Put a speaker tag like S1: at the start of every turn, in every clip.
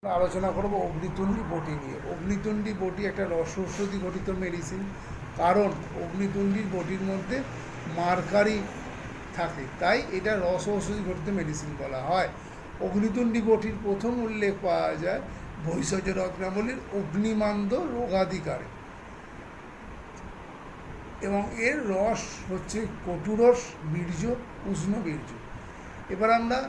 S1: আলোচনা করব অগ্নিতুণ্ডী বটি নিয়ে। অগ্নিতুণ্ডী বটি একটা রস ঔষধি ঘটিত মেডিসিন, কারণ অগ্নিতুণ্ডীর বটির মধ্যে মার্কারি থাকে, তাই এটা রস ঔষধি ঘটিত মেডিসিন বলা হয়। অগ্নিতুণ্ডী বটির প্রথম উল্লেখ পাওয়া যায় ভৈষজ রত্নাবলীর অগ্নিমান্দ রোগাধিকারে, এবং এর রস হচ্ছে কটুরস, বীর্য, উষ্ণ বীর্য। এবার আমরা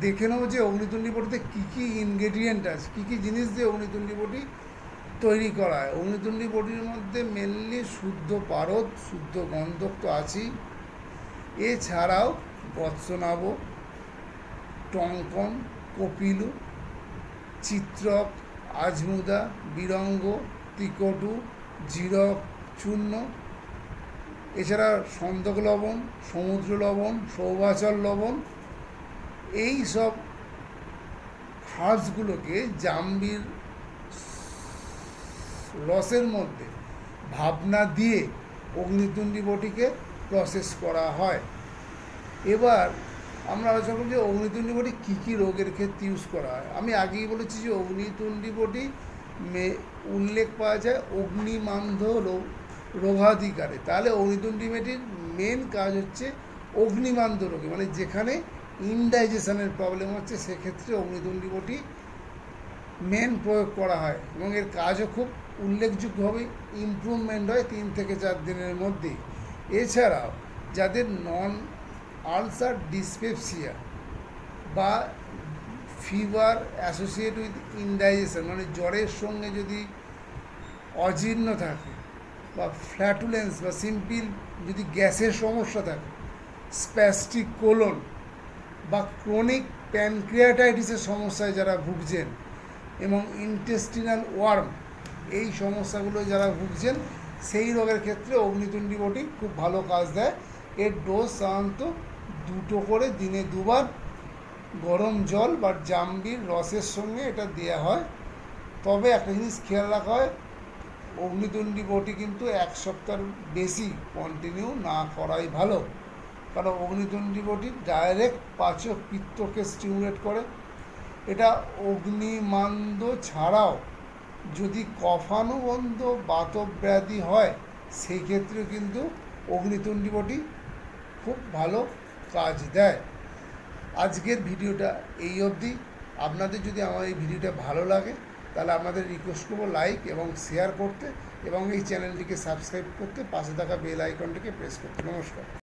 S1: দেখে নেব যে অগ্নিতুণ্ডী বটিতে কী কী ইনগ্রেডিয়েন্ট আছে, কী কী জিনিস দিয়ে অগ্নিতুণ্ডী বটি তৈরি করা হয়। অগ্নিতুণ্ডী বটির মধ্যে মেনলি শুদ্ধ পারদ, শুদ্ধ গন্ধক তো আছেই, এছাড়াও বৎসনাভ, টঙ্কন, কপিলু, চিত্রক, আজমুদা, বিরঙ্গ, তিকটু, জিরক চূর্ণ, এছাড়া সন্দক লবণ, সমুদ্র লবণ, সৌভাচল লবণ, এই সব হার্বসগুলোকে জাম্বির রসের মধ্যে ভাবনা দিয়ে অগ্নিতুণ্ডী বটিকে প্রসেস করা হয়। এবার আমরা আলোচনা করি যে অগ্নিতুণ্ডী বটি কী কী রোগের ক্ষেত্রে ইউজ করা হয়। আমি আগেই বলেছি যে অগ্নিতুণ্ডী বটি উল্লেখ পাওয়া যায় অগ্নিমান্দ রোগাধিকারে, তাহলে অগ্নিতুণ্ডী বটির মেন কাজ হচ্ছে অগ্নিমান্দ রোগে, মানে যেখানে ইনডাইজেশনের প্রবলেম হচ্ছে, সেক্ষেত্রে অগ্নিতুণ্ডী বটি মেন প্রয়োগ করা হয়, এবং এর কাজও খুব উল্লেখযোগ্যভাবে ইমপ্রুভমেন্ট হয় 3 থেকে 4 দিনের মধ্যেই। এছাড়াও যাদের নন আলসার ডিসপেপসিয়া বা ফিভার অ্যাসোসিয়েট উইথ ইনডাইজেশন, মানে জ্বরের সঙ্গে যদি অজীর্ণ থাকে, বা ফ্ল্যাটুলেন্স বা সিম্পল যদি গ্যাসের সমস্যা থাকে, স্প্যাস্টিক কোলন বা ক্রনিক প্যানক্রিয়াটাইটিসের সমস্যায় যারা ভুগছেন, এবং ইন্টেস্টিনাল ওয়ার্ম, এই সমস্যাগুলো যারা ভুগছেন, সেই রোগের ক্ষেত্রে অগ্নিতুণ্ডী বটি খুব ভালো কাজ দেয়। এর ডোজ সাধারণত 2টো করে দিনে 2বার গরম জল বা জাম্বির রসের সঙ্গে এটা দেওয়া হয়। তবে একটা জিনিস খেয়াল রাখা হয়, অগ্নিতুণ্ডী বটি কিন্তু 1 সপ্তাহের বেশি কন্টিনিউ না করাই ভালো, কারণ অগ্নিতুণ্ডী বটি ডাইরেক্ট পাচক পিত্তকে স্টিমুলেট করে। এটা অগ্নিমান্দ ছাড়াও যদি কফানুবন্ধ বাতব্যাধি হয়, সেই ক্ষেত্রে কিন্তু অগ্নিতুণ্ডী বটি খুব ভালো কাজ দেয়। আজকের ভিডিওটা এই অবধি। আপনাদের যদি আমার এই ভিডিওটা ভালো লাগে, তাহলে আপনাদের রিকোয়েস্ট করবো লাইক এবং শেয়ার করতে, এবং এই চ্যানেলটিকে সাবস্ক্রাইব করতে, পাশে থাকা বেল আইকনটিকে প্রেস করতে। নমস্কার।